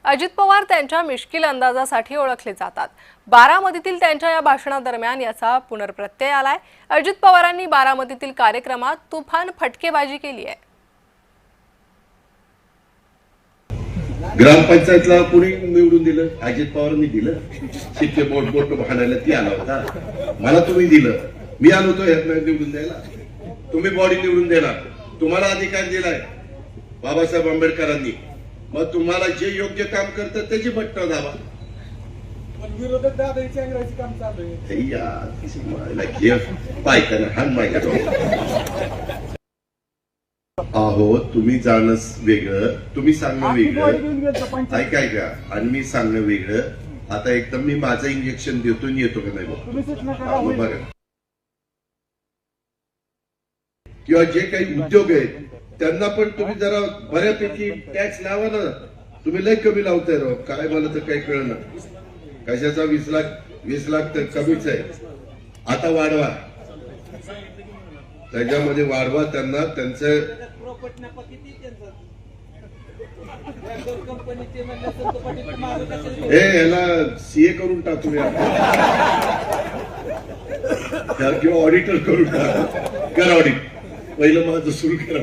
अजित पवार त्यांच्या मिश्किल अंदाजासाठी ओळखले जातात। बारामतीतील त्यांच्या या भाषणादरम्यान याचा पुनर्प्रत्यय आलाय। अजित पवारांनी बारामतीतील कार्यक्रमात तुफान फटकेबाजी केली आहे। ग्रामपंचायतला कुणी निवडून दिलं? अजित पवारांनी दिलं। शिक्के बोट बोट भांडायला ती आला होता, मला तुम्ही दिलं, मी आलो होतो ह्यात निवडून द्यायला, तुम्ही बॉडी निवडून देणार, तुम्हाला अधिकार दिलाय बाबासाहेब आंबेडकरांनी, मग तुम्हाला जे योग्य काम करतात त्याची बटणं दाबा। विरोधक दादाची अंग्रेजी काम चालू आहे पायकाना हान माहिती अहो, तुम्ही जाणं वेगळं, तुम्ही सांगणं वेगळं, ऐका आणि मी सांगणं वेगळं। आता एकदम मी माझं इंजेक्शन देतो आणि येतो का नाही बघा, किंवा जे काही उद्योग आहेत त्यांना पण तुम्ही जरा बऱ्यापैकी टॅक्स लावा ना। तुम्ही लय कमी लावताय राव, काय मला तर काही कळलं ना, कशाचा 20 लाख तर कमीच आहे, आता वाढवा, त्याच्यामध्ये वाढवा त्यांना, त्यांचं ह्याला सीए करून टाकू किंवा ऑडिटर करून टाकू, कर ऑडिट, पहिलं माझं सुरू करा।